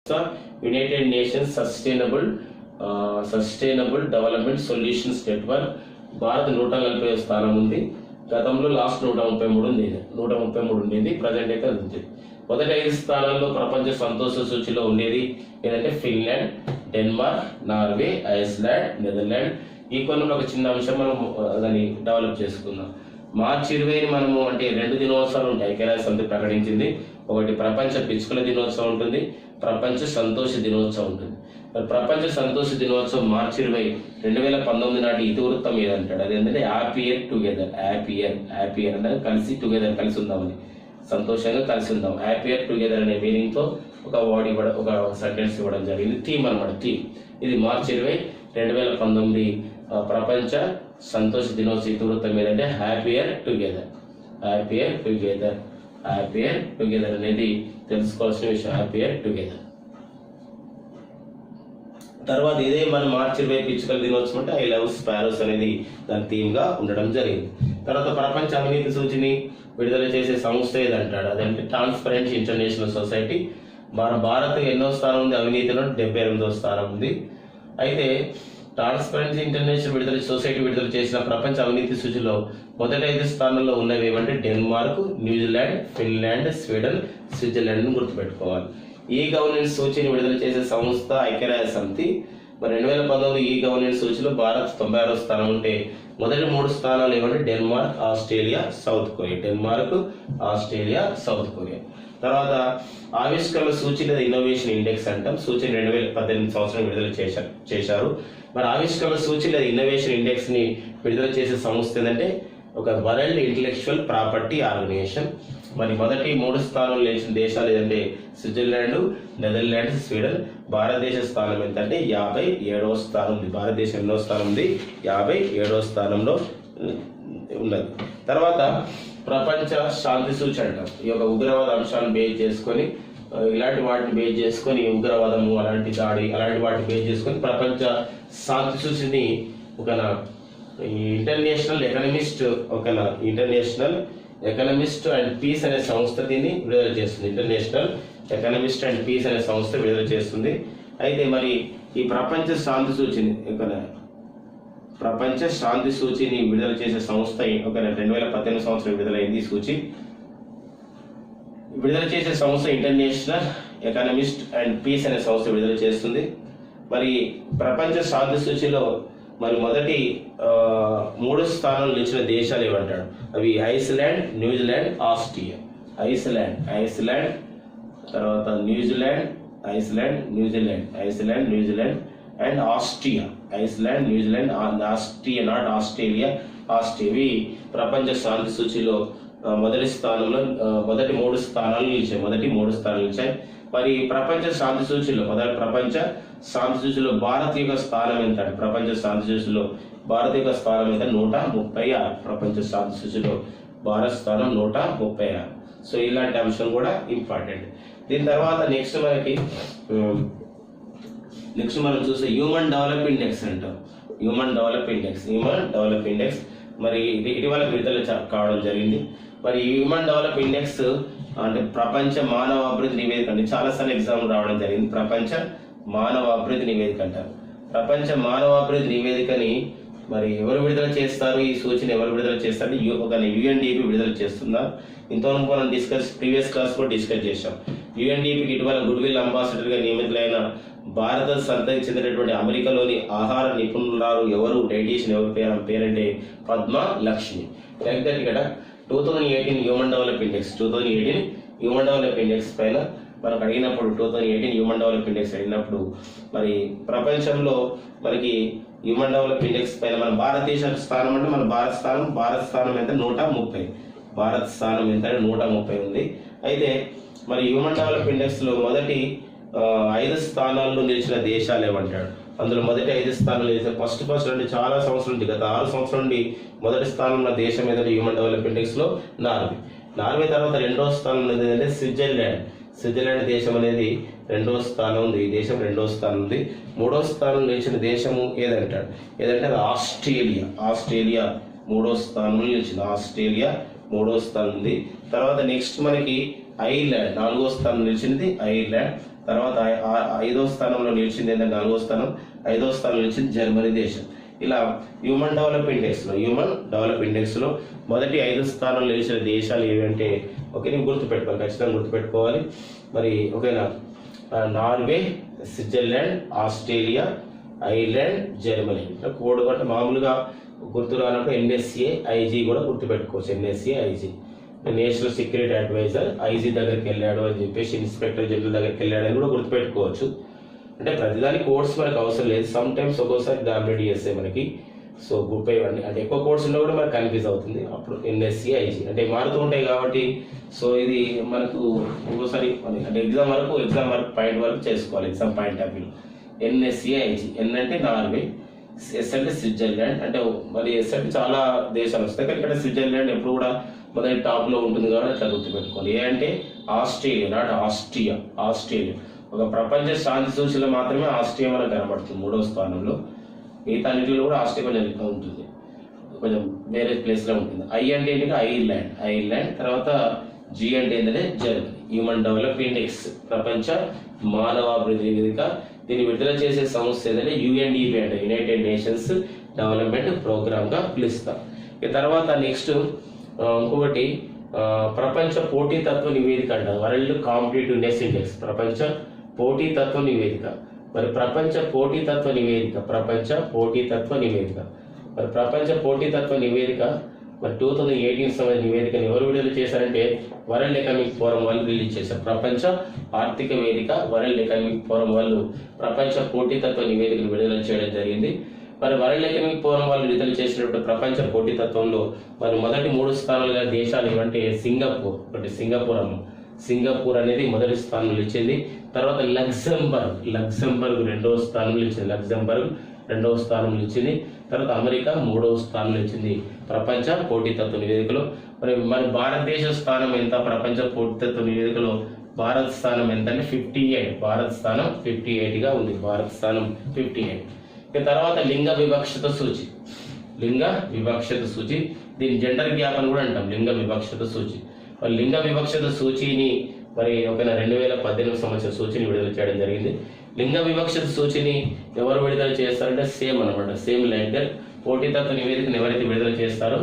United nations sustainable development solutions network Bharat 140 స్థానం ఉంది. గతంలో లాస్ట్ 133 ఉండేది. ప్రజెంట్ అయితే ఉంది. మొదటి 5 స్థానాల్లో ప్రపంచ సంతోష సూచిలో ఉండేది ఏదంటే Finland, Denmark, Norway, Iceland, Netherland. ఈ కొన్నిలో ఒక చిన్న అంశం మనం దాన్ని డెవలప్ చేసుకుందాం. మార్చి 20 మనము అంటే 2 దినోత్సవాలు ఉంటాయి. ఐక్యరాజ్య సమితి ప్రకటించింది. ఒకటి ప్రపంచ పిచ్చుకల దినోత్సవం ఉంటుంది, ప్రపంచ సంతోష దినోత్సవం ఉంటుంది. ప్రపంచ సంతోష దినోత్సవం మార్చి 20, 2019 నాటి ఇతివృత్తం ఏదంటాడు? అదేంటంటే హ్యాపీయర్ టుగెదర్. హ్యాపీయర్ అంటే కలిసి టుగెదర్, కలిసి ఉందామని, సంతోషంగా కలిసి ఉందాం. హ్యాపీయర్ టుగెదర్ అనే మీనింగ్ తో ఒక వర్డ్ ఇవ్వడం, ఒక సెంటెన్స్ ఇవ్వడం జరిగింది. థీమ్ అనమాట. థీమ్ ఇది మార్చి 20, 2019 ప్రపంచ సంతోష దినోత్సవ ఇతివృత్తం ఏదంటే happier together. Happier together, happier together అనేది తెలుసుకోవాల్సిన విషయం. Happier together. తర్వాత ఇదే మన మార్చి 20 పిచ్చుకల దినోత్సవం అంటే ఐ లవ్ స్పారోస్ అనేది దాని థీమ్ గా ఉండడం జరిగింది. తర్వాత ప్రపంచ అవినీతి సూచిని విడుదల చేసే సంస్థ ఏదంటాడు? అదంటే ట్రాన్స్పరెన్సీ ఇంటర్నేషనల్ సొసైటీ. మన భారత్ ఎన్నో స్థానం ఉంది? అవినీతిలో 78వ స్థానం ఉంది. అయితే ట్రాన్స్పరెన్సీ ఇంటర్నేషనల్ విడుదల చేసిన ప్రపంచ అవినీతి సూచిలో మొదటి 5 స్థానంలో ఉన్నవి ఏమంటే Denmark, New Zealand, Finland, Sweden, Switzerland గుర్తుపెట్టుకోవాలి. ఈ గవర్నెన్స్ సూచిని విడుదల చేసే సంస్థ ఐక్యరాజ్య సమితి. మరి 2019 ఈ గవర్నెన్స్ సూచిలో భారత్ 96వ స్థానం ఉంటే మొదటి 3 స్థానాలు ఏమంటే Denmark, Australia, south Korea. Denmark, Australia, south Korea. తర్వాత ఆవిష్కరణ సూచి లేదా ఇన్నోవేషన్ ఇండెక్స్ అంటాం. సూచిని 2018 సంవత్సరం విడుదల చేశారు. మరి ఆవిష్కరణ సూచి లేదా ఇన్నోవేషన్ ఇండెక్స్ ని విడుదల చేసే సంస్థ ఏంటంటే ఒక వరల్డ్ ఇంటెలెక్చువల్ ప్రాపర్టీ ఆర్గనైజేషన్. మరి మొదటి 3 స్థానంలో నిలిచిన దేశాలు ఏదంటే స్విట్జర్లాండ్, నెదర్లాండ్స్, స్వీడన్. భారతదేశ స్థానం ఎంతంటే 57వ స్థానం ఉంది. భారతదేశం ఎన్నో స్థానం ఉంది? 57వ స్థానంలో ఉన్నది. తర్వాత ప్రపంచ శాంతి సూచి అంటాం. ఈ యొక్క ఉగ్రవాద అంశాలను బేస్ చేసుకొని, ఇలాంటి వాటిని బేస్ చేసుకొని, ఉగ్రవాదము అలాంటి దాడి అలాంటి వాటిని బేస్ చేసుకొని ప్రపంచ శాంతి సూచిని ఒక ఇంటర్నేషనల్ ఎకనమిస్ట్ అండ్ పీస్ అనే సంస్థ దీన్ని విడుదల చేస్తుంది. ఇంటర్నేషనల్ ఎకనమిస్ట్ అండ్ పీస్ అనే సంస్థ విడుదల చేస్తుంది. అయితే మరి ఈ ప్రపంచ శాంతి సూచిని విడుదల చేసే సంస్థ ఒక 2018 సంవత్సరం విడుదలైంది. ఈ సూచి విడుదల చేసే సంస్థ ఇంటర్నేషనల్ ఎకనమిస్ట్ అండ్ పీస్ అనే సంస్థ విడుదల చేస్తుంది. మరి ప్రపంచ శాంతి సూచిలో మరి మొదటి 3 స్థానాలు నిలిచిన దేశాలు ఏమంటాడు? అవి ఐస్లాండ్, న్యూజిలాండ్, ఆస్ట్రియా. ఐస్లాండ్, తర్వాత New Zealand and Austria. Iceland, New Zealand, Austria, not Australia, Austria. ఇవి ప్రపంచ శాంతి సూచిలో మొదటి 3 స్థానాలు నిలిచాయి. మరి ప్రపంచ శాంతి సూచిలో భారత్ యొక్క స్థానం ఎంత? ప్రపంచ శాంతి సూచిలో భారత్ యొక్క స్థానం ఎంత? 136. ప్రపంచ శాంతి సూచిలో భారత్ స్థానం 136. సో ఇలాంటి అంశం కూడా ఇంపార్టెంట్. దీని తర్వాత నెక్స్ట్ మనం చూస్తే హ్యూమన్ డెవలప్ ఇండెక్స్ అంటాం. హ్యూమన్ డెవలప్ ఇండెక్స్ మరి ఇటీవల విడుదల కావడం జరిగింది. మరి హ్యూమన్ డెవలప్ ఇండెక్స్ అంటే ప్రపంచ మానవ అభివృద్ధి నివేదిక అంటే చాలాసార్లు ఎగ్జామ్ రావడం జరిగింది. ప్రపంచ మానవ అభివృద్ధి నివేదిక అంటారు. ప్రపంచ మానవ అభివృద్ధి నివేదికని మరి ఎవరు విడుదల చేస్తారు? ఈ సూచిని ఎవరు విడుదల చేస్తారు? ఒక UNDP విడుదల చేస్తున్నారు. ఇంతవరకు మనం ప్రీవియస్ క్లాస్ కూడా డిస్కస్ చేశాం. UNDPకి ఇటీవల గుడ్విల్ అంబాసిడర్ గా నియమితులైన భారత సంతతికి చెందినటువంటి అమెరికాలోని ఆహార నిపుణురాలు ఎవరు? డైటీషియన్ ఎవరు? పేరంటే పద్మ లక్ష్మి. లైక్ దట్ ఇక్కడ 2018 హ్యూమన్ డెవలప్ ఇండెక్స్ పైన మనకు అడిగినప్పుడు 2018 హ్యూమన్ డెవలప్ ఇండెక్స్ అడిగినప్పుడు మరి ప్రపంచంలో మనకి హ్యూమన్ డెవలప్ ఇండెక్స్ పైన మన భారతదేశ స్థానం అంటే మన భారత స్థానం ఎంత? 130. భారత్ స్థానం ఎంత? 130 ఉంది. అయితే మరి హ్యూమన్ డెవలప్ ఇండెక్స్ లో మొదటి 5 స్థానాల్లో నిలిచిన దేశాలు ఏమంటాడు? అందులో మొదటి 5 స్థానాలు నిలిచిన ఫస్ట్ అంటే చాలా సంవత్సరం నుండి, గత 6 సంవత్సరం నుండి మొదటి స్థానంలో దేశం ఏదంటే హ్యూమన్ డెవలప్ ఇండెక్స్ లో నార్వే. తర్వాత 2వ స్థానం ఏంటంటే స్విట్జర్లాండ్ దేశం అనేది 2వ స్థానం ఉంది. ఈ దేశం 2వ స్థానం ఉంది. 3వ స్థానం నిలిచిన దేశము ఏదంటే అది ఆస్ట్రేలియా 3వ స్థానంలో నిలిచింది. ఆస్ట్రేలియా 3వ స్థానం ఉంది. తర్వాత నెక్స్ట్ మనకి ఐర్లాండ్ 4వ స్థానం నిలిచింది. ఐర్లాండ్ తర్వాత 5వ స్థానంలో నిలిచింది ఏంటంటే 4వ స్థానం. 5వ స్థానంలో నిలిచింది జర్మనీ దేశం. ఇలా హ్యూమన్ డెవలప్ ఇండెక్స్లో మొదటి 5 స్థానంలో నిలిచిన దేశాలు ఏవంటే నేను గుర్తుపెట్టుకోవాలి, ఖచ్చితంగా గుర్తుపెట్టుకోవాలి. మరి ఓకేనా, Norway, Switzerland, Australia, Ireland, Germany. Code అంటే మామూలుగా గుర్తు రానప్పుడు NSA-IG కూడా గుర్తుపెట్టుకోవచ్చు. NSA-IG national security advisor, IG దగ్గరికి వెళ్ళాడు అని చెప్పేసి, ఇన్స్పెక్టర్ జనరల్ దగ్గరికి వెళ్ళాడు అని కూడా గుర్తుపెట్టుకోవచ్చు. అంటే ప్రతిదానికి కోడ్స్ మనకు అవసరం లేదు. సమ్ టైమ్స్ ఒక్కోసారి డామినేట్ చేస్తాయి మనకి. సో గుర్తుపోయేవన్నీ అంటే ఎక్కువ కోడ్స్ ఉన్నా కూడా మనకు కన్ఫ్యూజ్ అవుతుంది. అప్పుడు NSA-IG అంటే మారుతూ ఉంటాయి కాబట్టి సో ఇది మనకు ఒక్కోసారి అంటే ఎగ్జామ్ వరకు పాయింట్ వరకు చేసుకోవాలి. Exam point of view. NSA-IG. N అంటే నార్వే, S అంటే స్విట్జర్లాండ్. అంటే మరి S అంటే చాలా దేశాలు వస్తాయి కానీ ఇక్కడ స్విట్జర్లాండ్ ఎప్పుడు కూడా మొదటి టాప్లో ఉంటుంది కాబట్టి అట్లా గుర్తుపెట్టుకోవాలి. ఏ అంటే ఆస్ట్రేలియా, నాట్ ఆస్ట్రేలియా. ఒక ప్రపంచ శాంతి సూచీలో మాత్రమే ఆస్ట్రియా మనకు కనబడుతుంది 3వ స్థానంలో. మిగతా అన్నింటిలో కూడా ఆస్ట్రియా కొంచెం ఉంటుంది, కొంచెం వేరే ప్లేస్లో ఉంటుంది. I అంటే ఏంటంటే ఐర్లాండ్. తర్వాత G అంటే ఏంటంటే జర్మనీ. హ్యూమన్ డెవలప్ ఇండెక్స్ ప్రపంచ మానవాభివృద్ధి నివేదిక. దీన్ని విడుదల చేసే సంస్థ ఏదంటే UNDP అంటే యునైటెడ్ నేషన్స్ డెవలప్మెంట్ ప్రోగ్రామ్గా పిలుస్తాం. ఇక తర్వాత నెక్స్ట్ ఇంకొకటి ప్రపంచ పోటీతత్వ నివేదిక అంటారు. వరల్డ్ కాంపిటేటివ్నెస్ ఇండెక్స్, ప్రపంచ పోటీతత్వ నివేదిక. మరి ప్రపంచ పోటీతత్వ నివేదిక మరి 2018 సంవత్సరం నివేదికను ఎవరు విడుదల చేశారంటే వరల్డ్ ఎకనామిక్ ఫోరం వాళ్ళు రిలీజ్ చేశారు. ప్రపంచ ఆర్థిక వేదిక, వరల్డ్ ఎకనామిక్ ఫోరం వాళ్ళు ప్రపంచ పోటీతత్వ నివేదికను విడుదల చేయడం జరిగింది. మరి వరల్డ్ ఎకనామిక్ ఫోరం వాళ్ళు విడుదల చేసినప్పుడు ప్రపంచ పోటీతత్వంలో మరి మొదటి 3 స్థానాలుగా దేశాలు ఏమంటే సింగపూర్ అనేది మొదటి స్థానంలో ఇచ్చింది. తర్వాత లగ్జంబర్గ్ 2వ స్థానంలో ఇచ్చింది. తర్వాత అమెరికా 3వ స్థానంలో ఇచ్చింది ప్రపంచ పోటీతత్వ నివేదికలో. మరి భారతదేశ స్థానం ఎంత ప్రపంచ పోటీతత్వ నివేదికలో? భారత్ స్థానం ఎంత అంటే 58. భారత్ స్థానం 58గా ఉంది. 58. ఇక తర్వాత లింగ వివక్షత సూచి. దీని జెండర్ గ్యాప్ అని కూడా అంటాం. లింగ వివక్షత సూచిని మరి ఒక 2018 సంవత్సరం సూచిని విడుదల చేయడం జరిగింది. లింగ వివక్షత సూచిని ఎవరు విడుదల చేస్తారంటే సేమ్ లైక్ పోటీతత్వ నివేదికను ఎవరైతే విడుదల చేస్తారో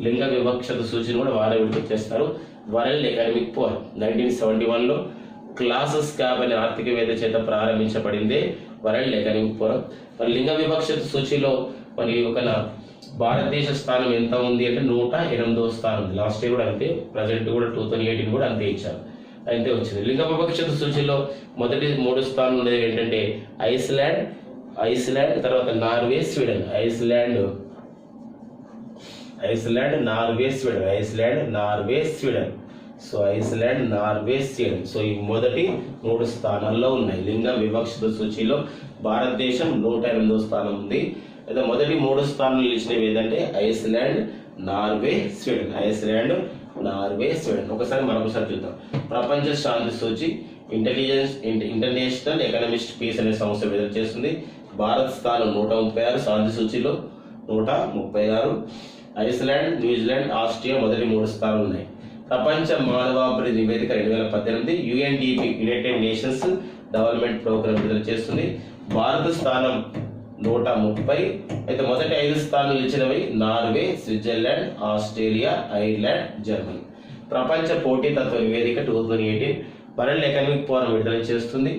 లింగ వివక్షత సూచిని కూడా వారే విడుదల చేస్తారు. వరల్డ్ ఎకనామిక్ ఫోరం 1971లో క్లాసెస్ క్యాబ్ అనే ఆర్థికవేత్త చేత ప్రారంభించబడిందే వరల్డ్ ఎకనామిక్ ఫోరం. మరి లింగ వివక్షత సూచిలో మరి ఒక భారతదేశ స్థానం ఎంత ఉంది అంటే 108వ స్థానం. లాస్ట్ ఇయర్ కూడా అంతే, ప్రజెంట్ కూడా 2018 కూడా అంతే ఇచ్చారు, అంతే వచ్చింది. లింగ వివక్షత సూచిలో మొదటి 3 స్థానం ఉండేది ఏంటంటే ఐస్లాండ్, తర్వాత Norway, Sweden. Iceland, Norway, Sweden. So Iceland, Norway, Sweden. So ఈ మొదటి 3 స్థానాల్లో ఉన్నాయి. లింగ వివక్షత సూచిలో భారతదేశం 108వ స్థానం ఉంది. అయితే మొదటి 3 స్థానాలు నిలిచినవి ఏంటంటే ఐస్లాండ్, నార్వే, స్వీడన్. ఒకసారి మరొకసారి చూద్దాం. ప్రపంచ శాంతి సూచి ఇంటర్నేషనల్ ఎకనామిస్ట్ పీస్ అనే సంస్థ విడుదల చేస్తుంది. భారత్ స్థానం 136, శాంతి సూచిలో 136. ఐస్లాండ్, న్యూజిలాండ్, ఆస్ట్రియా మొదటి 3 స్థానాలు ఉన్నాయి. ప్రపంచ మానవాభివృద్ధి నివేదిక 2018 UNDP United nations development programme విడుదల చేస్తుంది. భారత స్థానం 130. అయితే మొదటి 5 స్థానాలు నిలిచినవి Norway, Switzerland, Australia, Ireland, Germany. ప్రపంచ పోటీతత్వ నివేదిక 2018 వరల్డ్ ఎకనామిక్ ఫోరం విడుదల చేస్తుంది.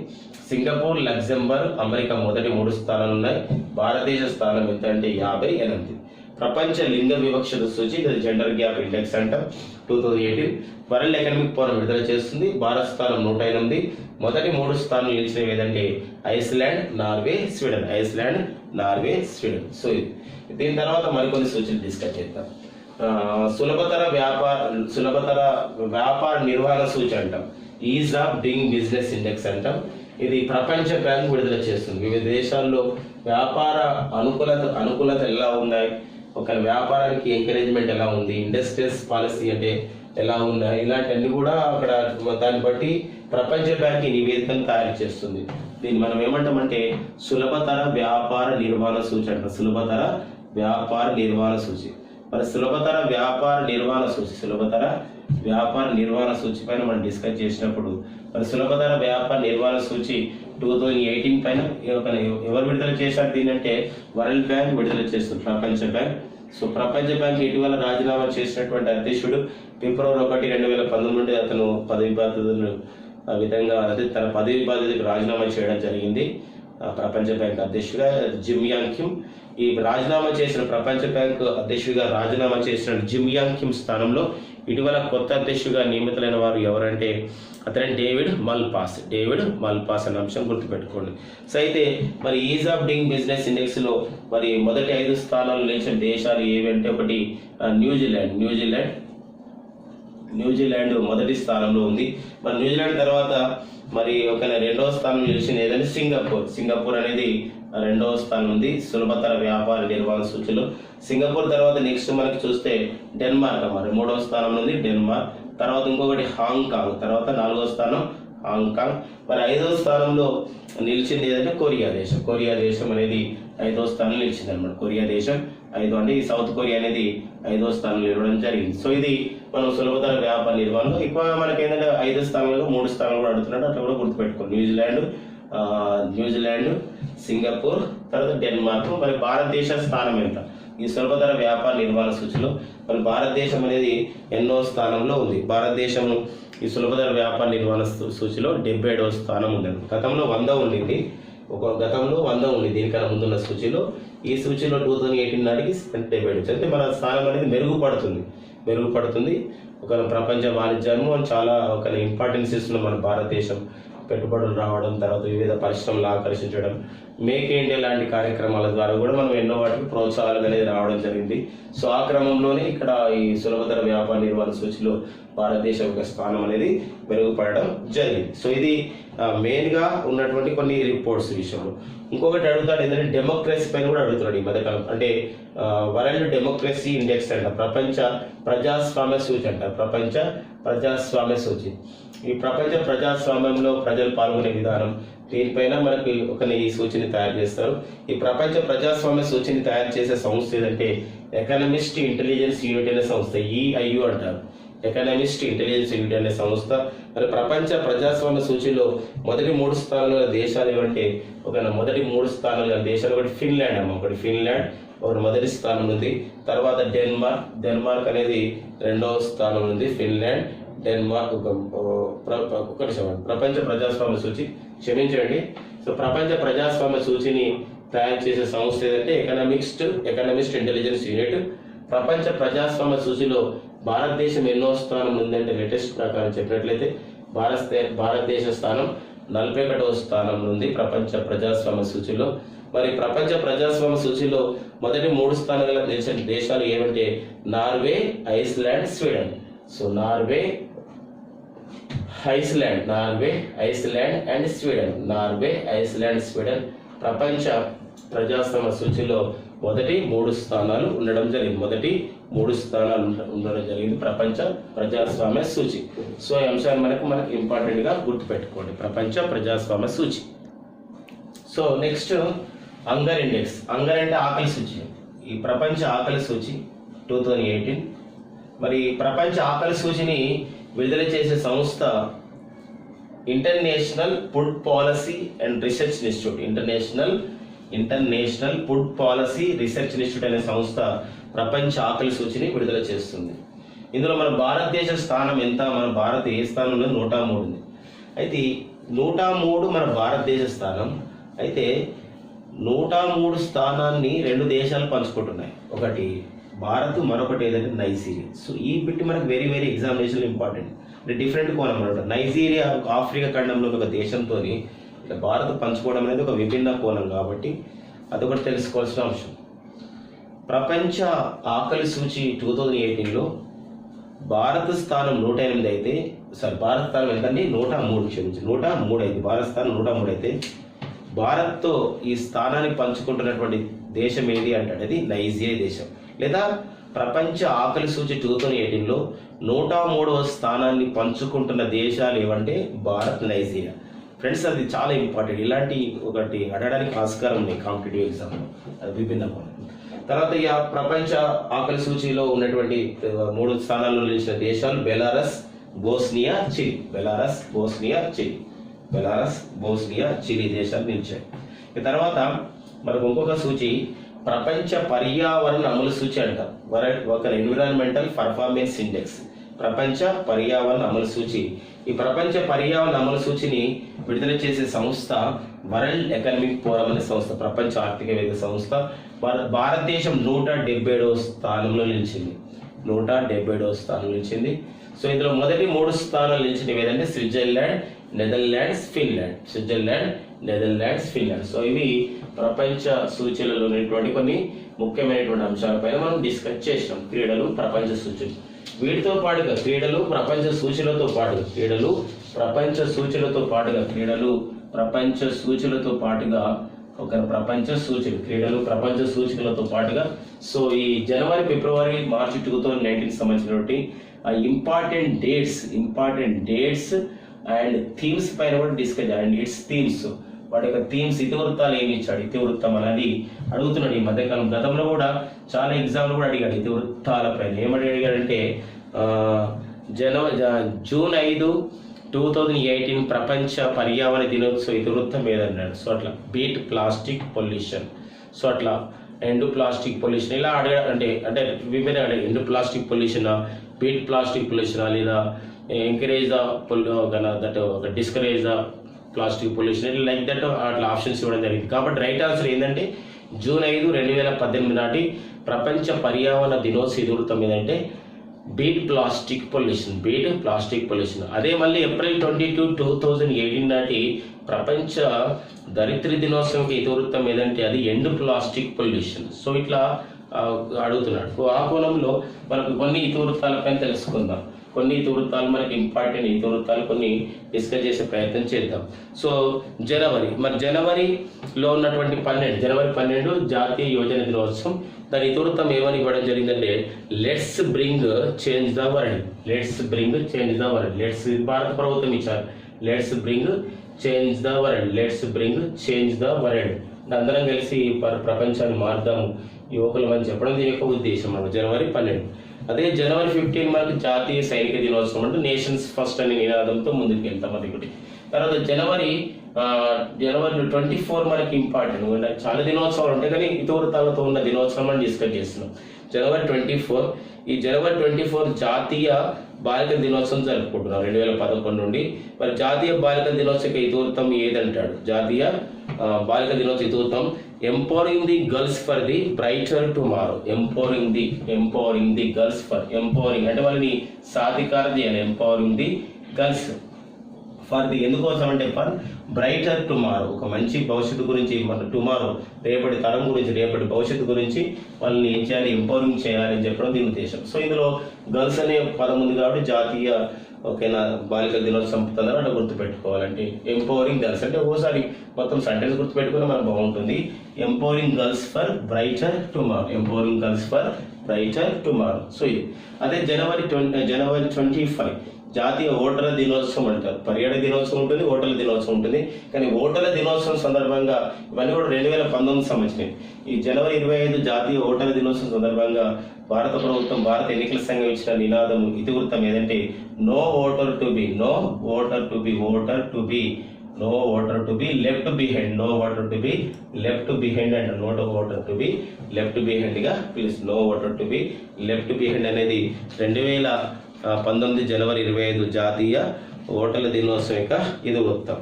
సింగపూర్, లగ్జంబర్గ్, అమెరికా మొదటి 3 స్థానాలు ఉన్నాయి. భారతదేశ స్థానం ఎంత అంటే 58. ప్రపంచ లింగ వివక్షత సూచి జెండర్ గ్యాప్ ఇండెక్స్ అంటాం 2018 వరల్డ్ ఎకనామిక్ ఫోరం విడుదల చేస్తుంది. భారత్ స్థానం 108. మొదటి 3 స్థానాలు నిలిచినవి ఏదంటే ఐస్లాండ్, నార్వే, స్వీడన్. సో దీని తర్వాత మరికొన్ని సూచనలు డిస్కస్ చేద్దాం. సులభతర వ్యాపార నిర్వహణ సూచి అంటాం. Is of doing business index అంటాం. ఇది ప్రపంచ బ్యాంక్ విడుదల చేస్తుంది. వివిధ దేశాల్లో వ్యాపార అనుకూలత ఎలా ఉన్నాయి, ఒక వ్యాపారానికి ఎంకరేజ్మెంట్ ఎలా ఉంది, ఇండస్ట్రియల్స్ పాలసీ అంటే ఎలా ఉన్నాయి, ఇలాంటివన్నీ కూడా అక్కడ దాన్ని బట్టి ప్రపంచ బ్యాంక్ ఈ నివేదికను తయారు చేస్తుంది. దీన్ని మనం ఏమంటామంటే సులభతర వ్యాపార నిర్వహణ సూచి అంటాం. మరి సులభతర వ్యాపార నిర్వహణ సూచి పైన మనం డిస్కస్ చేసినప్పుడు మరి సులభతర వ్యాపార నిర్వహణ సూచి 2018 పైన ఎవరు విడుదల చేశారు దీన్ని అంటే వరల్డ్ బ్యాంక్ విడుదల చేస్తుంది, ప్రపంచ బ్యాంక్. సో ప్రపంచ బ్యాంక్ ఇటీవల రాజీనామా చేసినటువంటి అధ్యక్షుడు ఫిబ్రవరి 1, 2019 నుండి అతను పదవి బాధ్యతలు తన పదవి బాధ్యతకు రాజీనామా చేయడం జరిగింది. ప్రపంచ బ్యాంక్ అధ్యక్షుడిగా జిమ్ యాంగ్ కిమ్ ఈ రాజీనామా చేసిన ప్రపంచ బ్యాంక్ అధ్యక్షుడిగా రాజీనామా చేసిన జిమ్ యాంగ్ కిమ్ స్థానంలో ఇటీవల కొత్త అధ్యక్షుడిగా నియమితులైన వారు ఎవరంటే అతనే డేవిడ్ మల్పాస్ అనే అంశం గుర్తుపెట్టుకోండి. సో అయితే మరి is of doing business index లో మరి మొదటి 5 స్థానాలు నిలిచిన దేశాలు ఏవంటే ఒకటి న్యూజిలాండ్ మొదటి స్థానంలో ఉంది. మరి న్యూజిలాండ్ తర్వాత మరి ఒక 2వ స్థానం నిలిచింది ఏదంటే సింగపూర్ అనేది 2వ స్థానం ఉంది సులభతర వ్యాపార నిర్వహణ సూచిలో. సింగపూర్ తర్వాత నెక్స్ట్ మనకి చూస్తే డెన్మార్క్ మరి 3వ స్థానం ఉంది డెన్మార్క్. తర్వాత ఇంకొకటి హాంకాంగ్, తర్వాత 4వ స్థానం హాంకాంగ్. మరి 5వ స్థానంలో నిలిచింది ఏదంటే కొరియా దేశం అనేది 5వ స్థానంలో నిలిచింది అనమాట. కొరియా దేశం 5 అంటే ఈ సౌత్ కొరియా అనేది 5వ స్థానంలో ఇవ్వడం జరిగింది. సో ఇది మనం సులభతర వ్యాపార నిర్వహణలో ఎక్కువ మనకి ఏంటంటే 5 స్థానాలు 3 స్థానాలు కూడా అడుగుతున్నాడు, అట్లా కూడా గుర్తుపెట్టుకోండి. న్యూజిలాండ్, సింగపూర్, తర్వాత డెన్మార్క్. మరి భారతదేశ స్థానం ఎంత ఈ సులభతర వ్యాపార నిర్వహణ సూచిలో? మరి భారతదేశం అనేది ఎన్నో స్థానంలో ఉంది? భారతదేశం ఈ సులభతర వ్యాపార నిర్వహణ సూచిలో 77వ స్థానం ఉండదు. గతంలో 100 ఉండింది, దీనికన్నా ముందున్న సూచిలో. ఈ సూచిలో 2018 నాటికి 77 అంటే మన స్థానం అనేది మెరుగుపడుతుంది. ఒక ప్రపంచ వాణిజ్యము చాలా ఒక ఇంపార్టెన్స్ ఇస్తున్న మన భారతదేశం. పెట్టుబడులు రావడం, తర్వాత వివిధ పరిశ్రమలు ఆకర్షించడం, మేక్ ఇండియా లాంటి కార్యక్రమాల ద్వారా కూడా మనం ఎన్నో వాటికి ప్రోత్సాహాలు అనేది రావడం జరిగింది. సో ఆ క్రమంలోనే ఇక్కడ ఈ సులభతర వ్యాపార నిర్వహణ సూచిలో భారతదేశం యొక్క స్థానం అనేది మెరుగుపడడం జరిగింది. సో ఇది మెయిన్గా ఉన్నటువంటి కొన్ని రిపోర్ట్స్ విషయంలో. ఇంకొకటి అడుగుతాడు ఏంటంటే డెమోక్రసీ పైన కూడా అడుగుతున్నాడు ఈ మధ్యకాలం. అంటే వరల్డ్ డెమోక్రసీ ఇండెక్స్ అంట, ప్రపంచ ప్రజాస్వామ్య సూచి. ఈ ప్రపంచ ప్రజాస్వామ్యంలో ప్రజలు పాల్గొనే విధానం, దీనిపైన మనకి ఈ సూచిని తయారు చేస్తారు. ఈ ప్రపంచ ప్రజాస్వామ్య సూచిని తయారు చేసే సంస్థ ఏదంటే ఎకనామిస్ట్ ఇంటెలిజెన్స్ యూనిట్ అనే సంస్థ, EIU అంటారు. ఎకనామిస్ట్ ఇంటెలిజెన్స్ యూనిట్ అనే సంస్థ. మరి ప్రపంచ ప్రజాస్వామ్య సూచిలో మొదటి 3 స్థానాల దేశాలు ఏమంటే మొదటి 3 స్థానాల దేశాలు ఒకటి ఫిన్లాండ్ ఒకటి మొదటి స్థానం ఉంది. తర్వాత డెన్మార్క్ అనేది 2వ స్థానం ఉంది. Finland, Denmark. ప్రపంచ ప్రజాస్వామ్య సూచి క్షమించండి. సో ప్రపంచ ప్రజాస్వామ్య సూచిని తయారు చేసే సంస్థ ఏదంటే ఎకనామిస్ట్ ఇంటెలిజెన్స్ యూనిట్. ప్రపంచ ప్రజాస్వామ్య సూచిలో భారతదేశం ఎన్నో స్థానం ఉందంటే లేటెస్ట్ ప్రకారం చెప్పినట్లయితే భారతదేశ స్థానం 41వ స్థానం ఉంది ప్రపంచ ప్రజాస్వామ్య సూచిలో. మరి ప్రపంచ ప్రజాస్వామ్య సూచిలో మొదటి 3 స్థానాలు నిలిచిన దేశాలు ఏమంటే Norway, Iceland, Sweden. So Norway, Iceland and Sweden ప్రపంచ ప్రజాస్వామ్య సూచిలో మొదటి 3 స్థానాలు ఉండడం జరిగింది ప్రపంచ ప్రజాస్వామ్య సూచి. సో ఈ అంశాన్ని మనకి ఇంపార్టెంట్ గా గుర్తుపెట్టుకోండి, ప్రపంచ ప్రజాస్వామ్య సూచి. So next hunger index. Hunger అంటే ఆకలి సూచి. ఈ ప్రపంచ ఆకలి సూచి 2018. మరి ప్రపంచ ఆకలి సూచిని విడుదల చేసే సంస్థ international food policy and research institute. International food policy research institute అనే సంస్థ ప్రపంచ ఆకలి సూచిని విడుదల చేస్తుంది. ఇందులో మన భారతదేశ స్థానం ఎంత? మన భారత ఏ స్థానంలో 103 ఉంది. అయితే 103 మన భారతదేశ స్థానం. అయితే 103 స్థానాన్ని 2 దేశాలు పంచుకుంటున్నాయి, ఒకటి భారత్, మరొకటి ఏదంటే నైజీరియా. సో ఈ బిట్ మనకు వెరీ ఎగ్జామినేషన్ ఇంపార్టెంట్. అంటే డిఫరెంట్ కోణం అనమాట. నైజీరియా ఆఫ్రికా ఖండంలో ఒక దేశంతో ఇట్లా భారత్ పంచుకోవడం అనేది ఒక విభిన్న కోణం కాబట్టి అదొకటి తెలుసుకోవాల్సిన అంశం. ప్రపంచ ఆకలి సూచి 2018లో భారత స్థానం 108 అయితే, భారత స్థానం ఎంతండి 103 అయితే, భారత స్థానం 103 అయితే భారత్తో ఈ స్థానాన్ని పంచుకుంటున్నటువంటి దేశం ఏది అంటే అది నైజీరియా దేశం. లేదా ప్రపంచ ఆకలి సూచి 2018లో 103వ స్థానాన్ని పంచుకుంటున్న దేశాలు ఏవంటే భారత్, నైజీరియా. ఫ్రెండ్స్ అది చాలా ఇంపార్టెంట్. ఇలాంటి ఒకటి అడగడానికి ఆస్కారం ఉంది కాంపిటేటివ్ ఎగ్జామ్లో, అది విభిన్న కోణం. తర్వాత ఇక ప్రపంచ ఆకలి సూచీలో ఉన్నటువంటి 3 స్థానాల్లో నిలిచిన దేశాలు Belarus, Bosnia, Chile. Belarus, Bosnia, Chile. Belarus, Bosnia, Chile దేశాలు నిలిచాయి. ఇక తర్వాత మనకు ఇంకొక సూచి ప్రపంచ పర్యావరణ అమలు సూచి అంటారు. ఒక ఎన్విరాన్మెంటల్ పర్ఫార్మెన్స్ ఇండెక్స్, ప్రపంచ పర్యావరణ అమలు సూచి. ఈ ప్రపంచ పర్యావరణ అమలు సూచిని విడుదల చేసే సంస్థ వరల్డ్ ఎకనామిక్ ఫోరం అనే సంస్థ, ప్రపంచ ఆర్థిక వేదిక సంస్థ. భారతదేశం 177వ స్థానంలో నిలిచింది. 177వ స్థానంలో నిలిచింది. సో ఇందులో మొదటి 3 స్థానాలు నిలిచినవి ఏదంటే Switzerland, Netherlands, Finland. Switzerland, Netherlands, Finland. So ఇవి ప్రపంచ సూచీలలో ఉన్నటువంటి కొన్ని ముఖ్యమైనటువంటి అంశాలపైన మనం డిస్కస్ చేసినాం. క్రీడలు, ప్రపంచ సూచీలు. వీటితో పాటుగా క్రీడలు, ప్రపంచ సూచీలతో పాటుగా క్రీడలు, ప్రపంచ సూచీలతో పాటుగా క్రీడలు, ప్రపంచ సూచీలతో పాటుగా ప్రపంచ సూచీలు, క్రీడలు, ప్రపంచ సూచికలతో పాటుగా సో ఈ జనవరి, ఫిబ్రవరి, మార్చి 2019 సంబంధించినటువంటి ఇంపార్టెంట్ డేట్స్ అండ్ థీమ్స్ పైన కూడా డిస్కస్ అండ్ ఇట్స్ థీమ్స్, వాటి యొక్క థీమ్స్, ఇతివృత్తాలు ఏమి ఇచ్చాడు, ఇతివృత్తం అనేది అడుగుతున్నాడు ఈ మధ్యకాలం. గతంలో కూడా చాలా ఎగ్జామ్లు కూడా అడిగాడు ఇతివృత్తాల పైన. ఏమని అడిగాడంటే జూన్ 5, 2018 ప్రపంచ పర్యావరణ దినోత్సవ ఇతివృత్తం ఏదన్నాడు. సో అట్లా బీట్ ప్లాస్టిక్ పొల్యూషన్, సో అట్లా ఎండ్ ప్లాస్టిక్ పొల్యూషన్ ఇలా అడిగాడు. అంటే విభిన్న end plastic pollution, beat plastic pollution, లేదా encourage the discourage the plastic pollution, like that అట్లా ఆప్షన్స్ ఇవ్వడం జరిగింది. కాబట్టి రైట్ ఆన్సర్ ఏంటంటే జూన్ 5, 2018 నాటి ప్రపంచ పర్యావరణ దినోత్సవ ఇతివృత్తం ఏదంటే beat plastic pollution, beat plastic pollution. అదే మళ్ళీ ఏప్రిల్ 22, 2018 నాటి ప్రపంచ దరిద్ర దినోత్సవం ఇతివృత్తం ఏదంటే అది ఎండ్ ప్లాస్టిక్ పొల్యూషన్. సో ఇట్లా అడుగుతున్నాడు. ఆ కోణంలో మనకు కొన్ని ఇతివృత్తాలపైన తెలుసుకుందాం. కొన్ని ఇతివృత్తాలు మనకి ఇంపార్టెంట్ ఇతివృత్తాలు కొన్ని డిస్కస్ చేసే ప్రయత్నం చేద్దాం. సో జనవరిలో ఉన్నటువంటి జనవరి 12 జాతీయ యువజన దినోత్సవం. దాని ఇతివృత్తం ఏమని ఇవ్వడం జరిగిందంటే let's bring change the world. Let's bring change the world. భారత ప్రభుత్వం ఇచ్చారు. Let's bring change the world. Let's bring change the world. అందరం కలిసి ప్రపంచాన్ని మార్దాము యువకులు అని చెప్పడం దీని యొక్క ఉద్దేశం అన్నమాట. జనవరి 12. అదే జనవరి 15 మనకు జాతీయ సైనిక దినోత్సవం అంటే నేషన్స్ ఫస్ట్ అనే నినాదంతో ముందుకు వెళ్తాం. అది ఒకటి. తర్వాత జనవరి 24 మనకి ఇంపార్టెంట్. చాలా దినోత్సవాలు ఉంటాయి కానీ ఇతివృత్తాలతో ఉన్న దినోత్సవం అని డిస్కస్ చేస్తున్నాం. జనవరి 24. ఈ జనవరి 24 జాతీయ బాలికల దినోత్సవం జరుపుకుంటున్నాం 2011 నుండి. మరి జాతీయ బాలికల దినోత్సవ ఇతివృత్తం ఏదంటాడు? జాతీయ బాలికల దినోత్సవ ఇతివృత్తం empowering the girls for the brighter tomorrow. Empowering the girls empowering అంటే వాళ్ళని సాధికారం చేయాలి. Empowering the girls for the ఎందుకోసం అంటే ఫర్ బ్రైటర్ టుమారో, ఒక మంచి భవిష్యత్తు గురించి, మన టుమారో రేపటి తరం గురించి, రేపటి భవిష్యత్తు గురించి వాళ్ళని ఏం చేయాలి, ఎంపవరింగ్ చేయాలి అని చెప్పడం దీని ఉద్దేశం. సో ఇందులో గర్ల్స్ అనే పదం ఉంది కాబట్టి జాతీయ ఓకేనా బాలికల దినోత్సవం సంపుతుందని అట్లా గుర్తుపెట్టుకోవాలంటే ఎంపవరింగ్ గర్ల్స్ అంటే ఒకసారి మొత్తం సెంటెన్స్ గుర్తుపెట్టుకుని మనకు బాగుంటుంది. Empowering girls for brighter tomorrow. Empowering girls for brighter tomorrow. So ఇది. అదే జనవరి 25 జాతీయ ఓటర్ల దినోత్సవం అంటారు. పర్యాటక దినోత్సవం ఉంటుంది, ఓటర్ల దినోత్సవం ఉంటుంది. కానీ ఓటర్ల దినోత్సవం సందర్భంగా ఇవన్నీ కూడా 2019 సంవత్సరం. ఈ జనవరి 25 జాతీయ ఓటర్ల దినోత్సవం సందర్భంగా భారత ప్రభుత్వం, భారత ఎన్నికల సంఘం ఇచ్చిన నినాదం ఇతివృత్తం ఏదంటే no voter to be, no voter to be, voter to be, no voter to be left behind, no voter to be left behind and no voter to be left behind గా పిలుస్తుంది. No voter to be left behind అనేది 2019 జనవరి 25 జాతీయ ఓటర్ల దినోత్సవం యొక్క ఇతివృత్తం.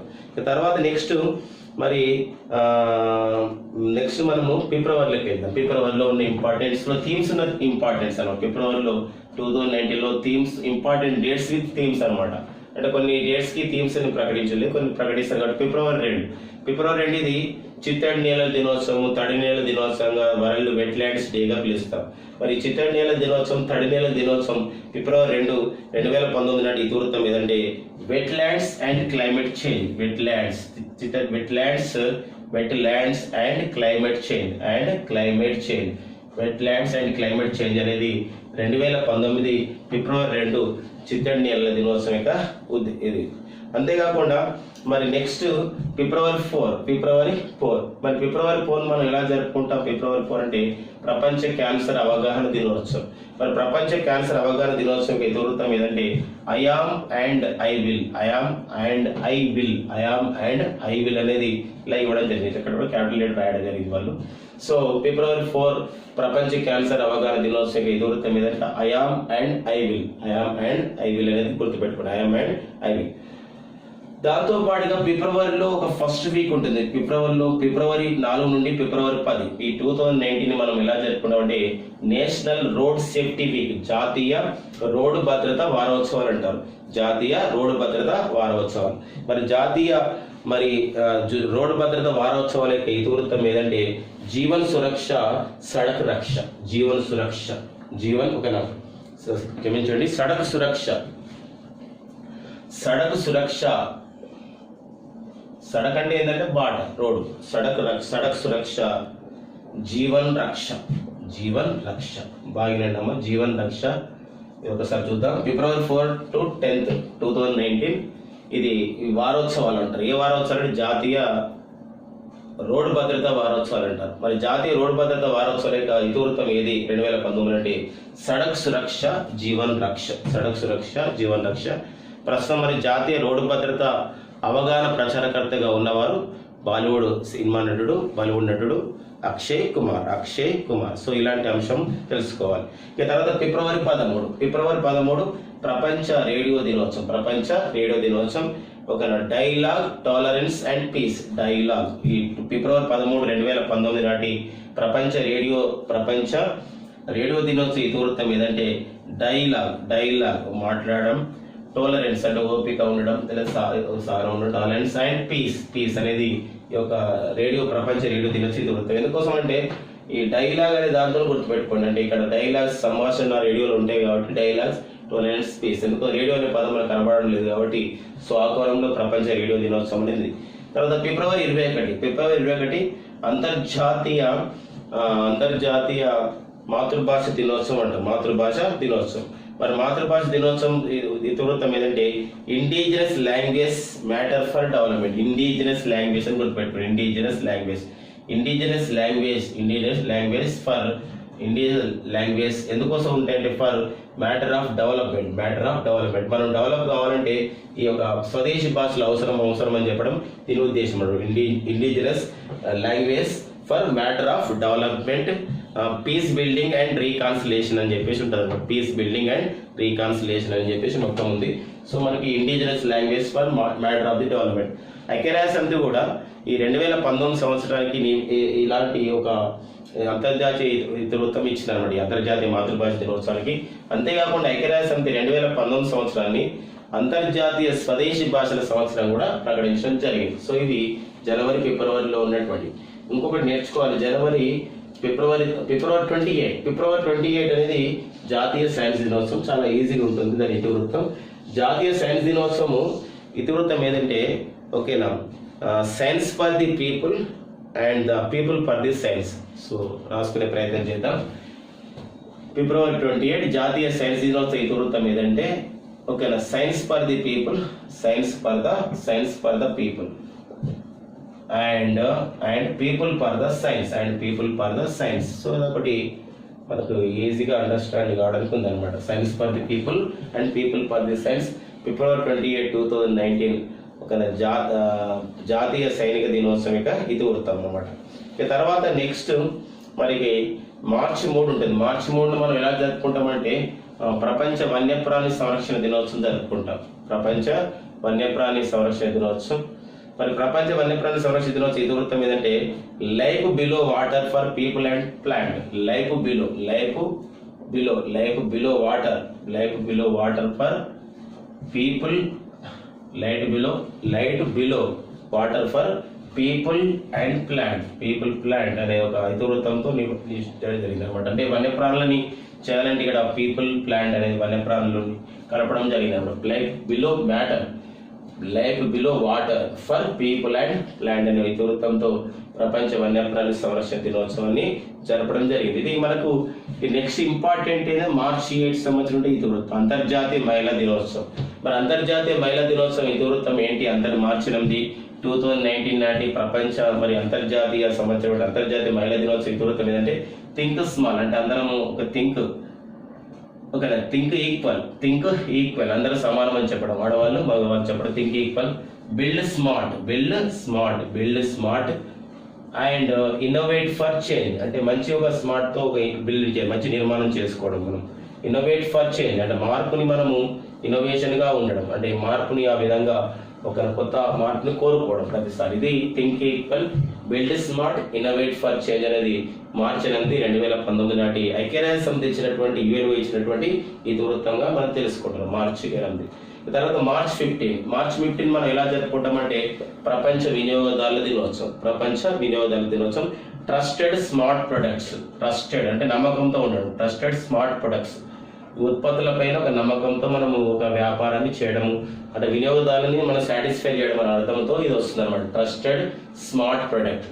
తర్వాత next మనము ఫిబ్రవరిలోకి వెళ్దాం. ఫిబ్రవరిలో ఉన్న ఇంపార్టెన్స్లో థీమ్స్ ఉన్న ఇంపార్టెన్స్ అనమాట. ఫిబ్రవరిలో 2019లో themes, important dates with themes అనమాట. అంటే కొన్ని డేట్స్కి థీమ్స్ అని ప్రకటించలేదు, కొన్ని ప్రకటిస్తారు కాబట్టి ఫిబ్రవరి 2 ఇది చిత్తడి నేలల దినోత్సవం, తడి నేల దినోత్సవంగా వరల్డ్ వెట్లాండ్స్ డేగా పిలుస్తాం. మరి చిత్తడి నేల దినోత్సవం, తడి నేల దినోత్సవం ఫిబ్రవరి 2, 2019 నాటి ఇతివృత్తం ఏదంటే wetlands and climate change. Wetlands and climate change wetlands and climate change అనేది 2019 ఫిబ్రవరి 2 చిత్తడి నీళ్ళ దినోత్సవం యొక్క ఇది. అంతేకాకుండా మరి నెక్స్ట్ ఫిబ్రవరి 4 మరి ఫిబ్రవరి 4 మనం ఎలా జరుపుకుంటాం? ఫిబ్రవరి 4 అంటే ప్రపంచ క్యాన్సర్ అవగాహన దినోత్సవం. మరి ప్రపంచ క్యాన్సర్ అవగాహన దినోత్సవం ఇతివృత్తం ఏదంటే I am and I will అనేది ఇలా ఇవ్వడం జరిగింది. ఇక్కడ కూడా క్యాపిటల్ లెటర్ రాయడం జరిగింది వాళ్ళు. సో ఫిబ్రవరి 4 ప్రపంచ క్యాన్సర్ అవగాహన దినోత్సవం ఇతివృత్తం ఏదంటే I am and I will అనేది గుర్తుపెట్టుకోండి. I am and I will. దాంతో పాటుగా ఫిబ్రవరిలో ఒక ఫస్ట్ వీక్ ఉంటుంది. ఫిబ్రవరి 4 నుండి ఫిబ్రవరి 10 ఈ 2019 మనం ఎలా జరుపుకుంటాం అంటే నేషనల్ రోడ్ సేఫ్టీ వీక్, జాతీయ రోడ్డు భద్రత వారోత్సవాలు అంటారు. జాతీయ రోడ్డు భద్రత వారోత్సవాలు. మరి జాతీయ రోడ్డు భద్రత వారోత్సవాల యొక్క ఇతివృత్తం ఏదంటే జీవన్ సురక్ష సడక్ రక్ష. క్షమించండి, సడక్ సురక్ష. సడక్ అంటే ఏంటంటే బాట, రోడ్డు. సడక్ సురక్ష జీవన్ రక్ష. బాగినండమ్మ, జీవన్ రక్ష. ఇది ఒకసారి చూద్దాం. ఫిబ్రవరి 4 to 10, 2019 ఇది వారోత్సవాలు అంటారు. ఏ వారోత్సవాలు అంటే జాతీయ రోడ్డు భద్రత వారోత్సవాలు అంటారు. మరి జాతీయ రోడ్డు భద్రత వారోత్సవాల యొక్క ఇతివృత్తం ఏది 2019 అంటే సడక్ సురక్ష జీవన్ రక్ష. ప్రస్తుతం మరి జాతీయ రోడ్డు భద్రత అవగాహన ప్రచారకర్తగా ఉన్నవారు బాలీవుడ్ నటుడు అక్షయ్ కుమార్. సో ఇలాంటి అంశం తెలుసుకోవాలి. ఇక తర్వాత ఫిబ్రవరి 13 ప్రపంచ రేడియో దినోత్సవం. ఒక డైలాగ్ టాలరెన్స్ అండ్ పీస్. ఈ ఫిబ్రవరి 13, 2019 నాటి ప్రపంచ రేడియో దినోత్సవ ఇతివృత్తం ఏదంటే డైలాగ్ మాట్లాడడం, టాలరెన్స్ అంటే ఓపిక ఉండడం, సారం ఉండడం, టాలరెన్స్ అండ్ పీస్ అనేది ఈ యొక్క ప్రపంచ రేడియో దినోత్సవ ఇతివృత్తం. ఎందుకోసం అంటే ఈ డైలాగ్ అనే దాంతో గుర్తుపెట్టుకోండి. అంటే ఇక్కడ డైలాగ్స్ సంభాషణ రేడియోలో ఉంటాయి కాబట్టి డైలాగ్స్, టాలరెన్స్, పీస్. ఎందుకో రేడియో అనే పదం మనకు కనబడడం లేదు కాబట్టి సో ఆ కోణంలో ప్రపంచ రేడియో దినోత్సవం అనేది. తర్వాత ఫిబ్రవరి 21 అంతర్జాతీయ మాతృభాష దినోత్సవం అంటారు. మరి మాతృభాష దినోత్సవం ఇతివృత్తం ఏదంటే indigenous language matter for development. Indigenous language అని గుర్తుపెట్టుకోండి. ఇండిజినస్ లాంగ్వేజ్ ఎందుకోసం ఉంటాయంటే ఫర్ మ్యాటర్ ఆఫ్ డెవలప్మెంట్. మనం డెవలప్ కావాలంటే ఈ యొక్క స్వదేశీ భాషలు అవసరం అని చెప్పడం దీని ఉద్దేశం. Indigenous language for matter of development, peace building and reconciliation అని చెప్పేసి ఉంటుంది అనమాట. పీస్ బిల్డింగ్ అండ్ రీకాన్సిలేషన్ అని చెప్పేసి మొత్తం ఉంది. సో మనకి indigenous language for matter of the development. ఐక్యరాజ్య సమితి కూడా ఈ 2019 సంవత్సరానికి ఇలాంటి ఒక అంతర్జాతీయ ఇతివృత్తం ఇచ్చింది అనమాట, ఈ అంతర్జాతీయ మాతృభాష దినోత్సవానికి. అంతేకాకుండా ఐక్యరాజ్య సమితి 2019 సంవత్సరాన్ని అంతర్జాతీయ స్వదేశీ భాషల సంవత్సరం కూడా ప్రకటించడం జరిగింది. సో ఇది జనవరి ఫిబ్రవరిలో ఉన్నటువంటి. ఇంకొకటి నేర్చుకోవాలి, ఫిబ్రవరి 28 అనేది జాతీయ సైన్స్ దినోత్సవం. చాలా ఈజీగా ఉంటుంది దాని ఇతివృత్తం. జాతీయ సైన్స్ దినోత్సవం ఇతివృత్తం ఏదంటే ఓకేనా, science for the people and the people for the science. So రాసుకునే ప్రయత్నం చేద్దాం. ఫిబ్రవరి 28 జాతీయ సైన్స్ దినోత్సవ ఇతివృత్తం ఏదంటే ఓకేనా, science for the people and people for the science. So అదొకటి మనకు ఈజీగా అండర్స్టాండ్ కావడానికి ఉందన్నమాట. Science for the people and people for the science. ఫిబ్రవరి 28, 2019 ఒక జాతీయ సైనిక దినోత్సవం యొక్క ఇతివృత్తం అన్నమాట. ఇక తర్వాత నెక్స్ట్ మనకి మార్చి 3 ఉంటుంది. మార్చి 3 మనం ఎలా జరుపుకుంటామంటే ప్రపంచ వన్యప్రాణి సంరక్షణ దినోత్సవం జరుపుకుంటాం. ప్రపంచ వన్యప్రాణి సంరక్షణ దినోత్సవం. మరి ప్రపంచ వన్యప్రాణి సంరక్షణ దినోత్సవం ఇతివృత్తం ఏదంటే life below water for people and plant. Life below water for people, light below water for people and plant అనే ఒక ఇతివృత్తంతో జరిగింది అనమాట. అంటే వన్యప్రాణులని చేయాలంటే ఇక్కడ పీపుల్, ప్లాంట్ అనేది వన్యప్రాణులు కలపడం జరిగింది అనమాట. Life below water for people and plant అనే ఇతివృత్తంతో ప్రపంచ వన్యప్రాణి సంరక్షణ దినోత్సవాన్ని జరపడం జరిగింది. ఇది మనకు నెక్స్ట్ ఇంపార్టెంట్ ఏదో మార్చి 8 సంవత్సరం ఇతివృత్తం అంతర్జాతీయ మహిళా దినోత్సవం. మరి అంతర్జాతీయ మహిళా దినోత్సవం ఇతివృత్తం ఏంటి? మార్చి 8 2019 నాటి ప్రపంచ మరి అంతర్జాతీయ సంవత్సరం అంతర్జాతీయ మహిళా దినోత్సవం ఇతివృత్తం ఏంటంటే థింక్ స్మాల్, అంటే అందరం ఒక థింక్ ఈక్వల్ అందరూ సమానం అని చెప్పడం, ఆడవాళ్ళు మగవాళ్ళు చెప్పడం, think equal, build smart and innovate for change, అంటే మంచి ఒక స్మార్ట్ తో ఒక బిల్డ్ చేయాలి, మంచి నిర్మాణం చేసుకోవడం. మనం ఇన్నోవేట్ ఫర్ చేంజ్ అంటే మార్పుని మనము ఇన్నోవేషన్ గా ఉండడం, అంటే మార్పుని ఆ విధంగా ఒక కొత్త మార్పుని కోరుకోవడం ప్రతిసారి. ఇది think equal, build smart, innovate for change అనేది మార్చి 8 2019 నాటి ఐక్యరాజ్య సమితి ఇచ్చినటువంటి యుఎన్ఓ ఇచ్చినటువంటి ఇతివృత్తంగా మనం తెలుసుకుంటున్నాం మార్చి 8. తర్వాత మార్చ్ 15 మనం ఎలా జరుపుకుంటామంటే ప్రపంచ వినియోగదారుల దినోత్సవం. ట్రస్టెడ్ స్మార్ట్ ప్రొడక్ట్స్, ట్రస్టెడ్ అంటే నమ్మకంతో ఉండడం, ట్రస్టెడ్ స్మార్ట్ ప్రొడక్ట్స్ ఉత్పత్తుల పైన ఒక నమ్మకంతో మనము ఒక వ్యాపారాన్ని చేయడము, అంటే వినియోగదారులని మనం సాటిస్ఫై చేయడం అనే అర్థంతో ఇది వస్తుంది అనమాట. ట్రస్టెడ్ స్మార్ట్ ప్రొడక్ట్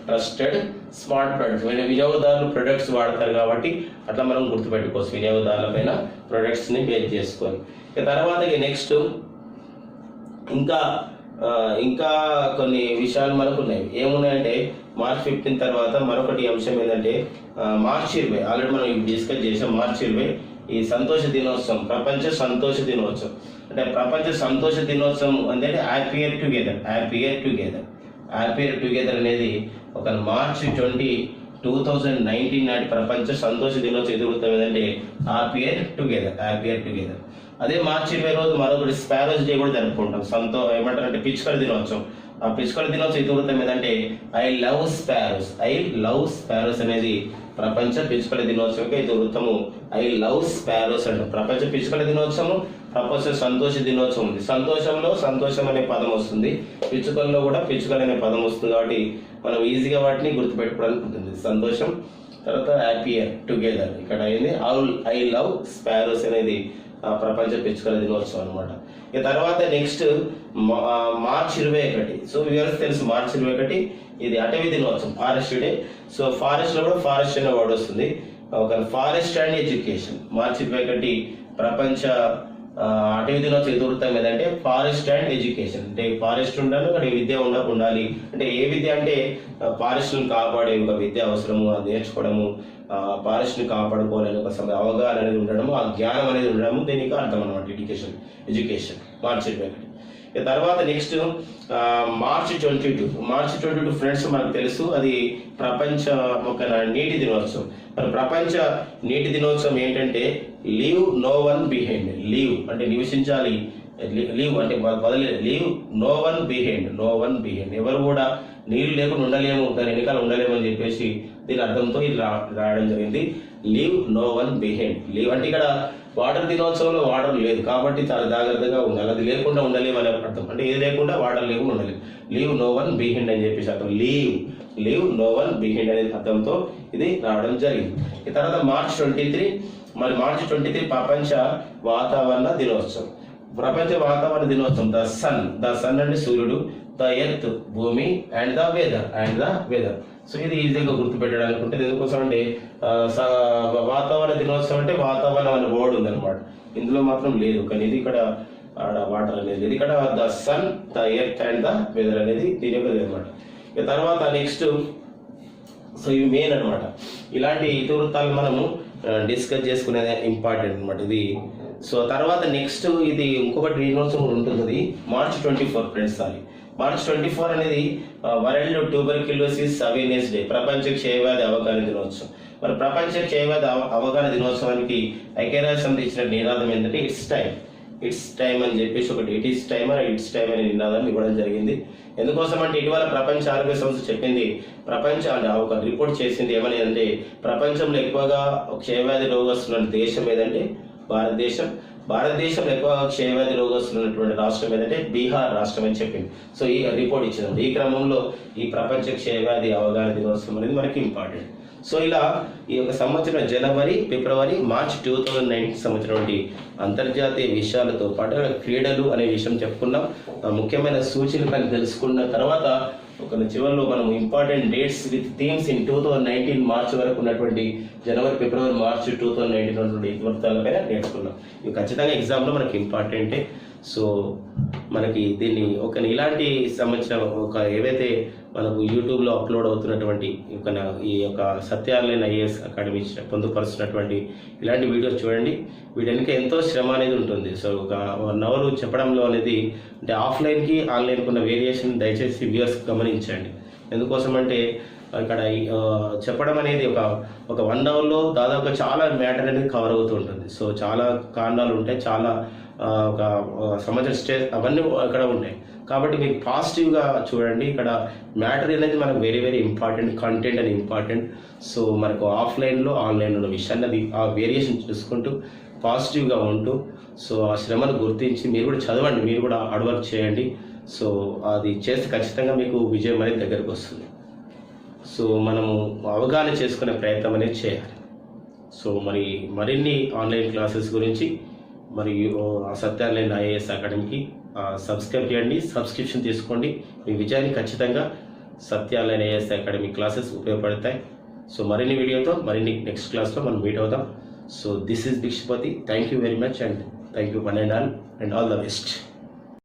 వినియోగదారులు ప్రొడక్ట్స్ వాడతారు కాబట్టి అట్లా మనం గుర్తుపెట్టుకోవచ్చు, వినియోగదారుల పైన ప్రొడక్ట్స్ ని బేస్ చేసుకొని. తర్వాత నెక్స్ట్ ఇంకా కొన్ని విషయాలు మనకు ఉన్నాయి. ఏమున్నాయంటే మార్చ్ 15 తర్వాత మరొకటి అంశం ఏంటంటే మార్చి 20 ఆల్రెడీ మనం డిస్కస్ చేసాం. మార్చి 20 ఈ సంతోష దినోత్సవం, ప్రపంచ సంతోష దినోత్సవం. అంటే ప్రపంచ సంతోష దినోత్సవం అంటే హ్యాపీయర్ టుగెదర్ అనేది ఒక మార్చి 20 2019 నాటి ప్రపంచ సంతోష దినోత్సవం ఇతివృత్తం ఏంటంటే హ్యాపీయర్ టుగెదర్. అదే మార్చి 20 రోజు మరొకటి స్పారోస్ డే కూడా జరుపుకుంటాం. ఏమంటారంటే పిచ్చుకల దినోత్సవం. ఆ పిచ్చుకల దినోత్సవం ఇతివృత్తం ఏంటంటే ఐ లవ్ స్పారోస్ అనేది ప్రపంచ పిచ్చుకల దినోత్సవం ఇతివృత్తము. ఐ లవ్ స్పారోస్ అంటే ప్రపంచ పిచ్చుకల దినోత్సవం, ప్రపంచ సంతోష దినోత్సవం ఉంది. సంతోషంలో సంతోషం అనే పదం వస్తుంది, పిచ్చుకల్లో కూడా పిచ్చుకలు అనే పదం వస్తుంది, కాబట్టి మనం ఈజీగా వాటిని గుర్తుపెట్టుకోవడానికి ఉంటుంది. సంతోషం, తర్వాత హ్యాపీయర్ టుగెదర్, ఇక్కడ అయింది ఐ లవ్ స్పారోస్ అనేది ప్రపంచ పిచ్చుకల దినోత్సవం అనమాట. ఇక తర్వాత నెక్స్ట్ మార్చి 21. సో వ్యూవర్స్ తెలుసు మార్చి 21 ఇది అటవీ దినోత్సవం, ఫారెస్ట్ డే. సో ఫారెస్ట్ లో కూడా ఫారెస్ట్ అనే వర్డ్ వస్తుంది. ఒక ఫారెస్ట్ అండ్ ఎడ్యుకేషన్. మార్చి 21 ప్రపంచ అటవీ దినోత్సవం ఇతివృత్తం ఏదంటే ఫారెస్ట్ అండ్ ఎడ్యుకేషన్, అంటే ఫారెస్ట్ ఉండాలి, అక్కడ విద్య ఉండాలి. అంటే ఏ విద్య అంటే ఫారెస్ట్ ను కాపాడే ఒక విద్య అవసరము, అది నేర్చుకోవడము, ఫారెస్ట్ ని కాపాడుకోవాలని ఒక అవగాహన అనేది ఉండడము, ఆ జ్ఞానం అనేది ఉండడము, దీనికి అర్థం అనమాట ఎడ్యుకేషన్ మార్చి 21. తర్వాత నెక్స్ట్ మార్చి 22 ఫ్రెండ్స్ మనకు తెలుసు, అది ప్రపంచ ఒక నీటి దినోత్సవం. మరి ప్రపంచ నీటి దినోత్సవం ఏంటంటే leave no one behind. Leave అంటే నివసించాలి, లీవ్ అంటే లీవ్ నో వన్ బిహైండ్, ఎవరు కూడా నీళ్లు లేకుండా ఉండలేము, దాని వెనకాల ఉండలేము అని చెప్పేసి దీని అర్థంతో ఇది రాయడం జరిగింది. Leave no one behind. Leave అంటే ఇక్కడ వాటర్ దినోత్సవంలో వాటర్ లేదు కాబట్టి చాలా జాగ్రత్తగా ఉండాలి, అది లేకుండా ఉండలేము అనే అర్థం. అంటే ఇది లేకుండా వాటర్ లేకుండా ఉండలేము. లీవ్ నో వన్ బిహైండ్ అని చెప్పేసి అర్థం. లీవ్ నో వన్ బిహైండ్ అనే అర్థంతో ఇది రావడం జరిగింది. ఈ తర్వాత మార్చి 23 ప్రపంచ వాతావరణ దినోత్సవం. ప్రపంచ వాతావరణ దినోత్సవం ద సన్ అంటే సూర్యుడు, ద ఎర్త్ భూమి, అండ్ ద వెదర్. సో ఇది ఈజీగా గుర్తుపెట్టడానికి ఉంటుంది. ఎందుకోసం అంటే వాతావరణ దినోత్సవం అంటే వాతావరణం అనే వర్డ్ ఉందన్నమాట, ఇందులో మాత్రం లేదు, కానీ ఇది ఇక్కడ వాటర్ అనేది లేదు. ఇక్కడ the sun, the earth and the weather అనేది దీని యొక్క అనమాట. ఇక తర్వాత నెక్స్ట్ సో ఇవి మెయిన్ అనమాట. ఇలాంటి ఇతివృత్తాలు మనము డిస్కస్ చేసుకునేది ఇంపార్టెంట్ అనమాట ఇది. సో తర్వాత నెక్స్ట్ ఇది ఇంకొకటి దినోత్సవం ఉంటుంది మార్చి 24 ఫ్రెండ్స్. మార్చి 24 అనేది వరల్డ్ ట్యూబర్క్యులోసిస్ అవేర్నెస్ డే, ప్రపంచ క్షయవ్యాధి అవగాహన దినోత్సవం. మరి ప్రపంచ క్షయవ్యాధి అవగాహన దినోత్సవానికి ఐక్యరాజ్య సమితి ఇచ్చిన నినాదం ఏంటంటే ఇట్స్ టైమ్ అని చెప్పేసి ఒకటి ఇట్స్ టైమ్ అనే నినాదాన్ని ఇవ్వడం జరిగింది. ఎందుకోసం అంటే ఇటీవల ప్రపంచ ఆరోగ్య సంస్థ చెప్పింది, ఒక రిపోర్ట్ చేసింది ఏమని అంటే ప్రపంచంలో ఎక్కువగా క్షయవ్యాధి రోగస్తున్న దేశం ఏదంటే భారతదేశంలో ఎక్కువ క్షయవ్యాధి రోగస్తున్నటువంటి రాష్ట్రం ఏదంటే బీహార్ రాష్ట్రం అని చెప్పింది. సో ఈ రిపోర్ట్ ఇచ్చింది. ఈ క్రమంలో ఈ ప్రపంచ క్షయవ్యాధి అవగాహన దినోత్సవం అనేది మనకి ఇంపార్టెంట్. సో ఇలా ఈ యొక్క సంవత్సరం జనవరి, ఫిబ్రవరి, మార్చి 2019 సంవత్సరం అంతర్జాతీయ విషయాలతో పాటు క్రీడలు అనే విషయం చెప్పుకున్నాం. ముఖ్యమైన సూచనలు కానీ తెలుసుకున్న తర్వాత ఒక చివరిలో మనం important dates with themes in 2019 March వరకు ఉన్నటువంటి జనవరి, ఫిబ్రవరి, మార్చ్ 2019 ఉన్నటువంటి ఇతివృత్తాలపైన నేర్చుకున్నాం. ఇవి ఖచ్చితంగా ఎగ్జామ్లో మనకి ఇంపార్టెంటే. సో మనకి దీన్ని ఇలాంటి సంబంధించిన ఏవైతే మనకు యూట్యూబ్లో అప్లోడ్ అవుతున్నటువంటి ఈ యొక్క సత్య ఆన్లైన్ ఐఏఎస్ అకాడమీ పొందుపరుస్తున్నటువంటి ఇలాంటి వీడియోస్ చూడండి. వీటనికి ఎంతో శ్రమ అనేది ఉంటుంది. సో ఒక 1 అవర్ చెప్పడంలో అనేది అంటే ఆఫ్లైన్కి ఆన్లైన్కి ఉన్న వేరియేషన్ దయచేసి వ్యూయర్స్ గమనించండి. ఎందుకోసం అంటే ఇక్కడ చెప్పడం అనేది ఒక 1 అవర్లో దాదాపుగా చాలా మ్యాటర్ అనేది కవర్ అవుతూ ఉంటుంది. సో చాలా కారణాలు ఉంటాయి, చాలా ఒక సమాచార స్టేజ్ అవన్నీ అక్కడ ఉంటాయి. కాబట్టి మీరు పాజిటివ్గా చూడండి. ఇక్కడ మ్యాటర్ అనేది మనకు వెరీ వెరీ ఇంపార్టెంట్, కంటెంట్ అనేది ఇంపార్టెంట్. సో మనకు ఆఫ్లైన్లో ఆన్లైన్లో ఉన్న విషయాన్ని అది ఆ వేరియేషన్ చూసుకుంటూ పాజిటివ్గా ఉంటూ సో ఆ శ్రమను గుర్తించి మీరు కూడా చదవండి, మీరు కూడా హార్డ్ వర్క్ చేయండి. సో అది చేస్తే ఖచ్చితంగా మీకు విజయం అనేది దగ్గరకు వస్తుంది. సో మనము అవగాహన చేసుకునే ప్రయత్నం అనేది చేయాలి. సో మరిన్ని ఆన్లైన్ క్లాసెస్ గురించి మరియు సత్య ఆన్లైన్ ఐఏఎస్ అకాడమీకి సబ్స్క్రైబ్ చేయండి, సబ్స్క్రిప్షన్ తీసుకోండి. మీ విజయానికి ఖచ్చితంగా సత్య ఆన్లైన్ ఐఏఎస్ అకాడమీ క్లాసెస్ ఉపయోగపడతాయి. సో మరిన్ని వీడియోతో మరిన్ని నెక్స్ట్ క్లాస్లో మనం మీట్ అవుతాం. So this is Bhikshapathi. Thank you very much and thank you one and all the best.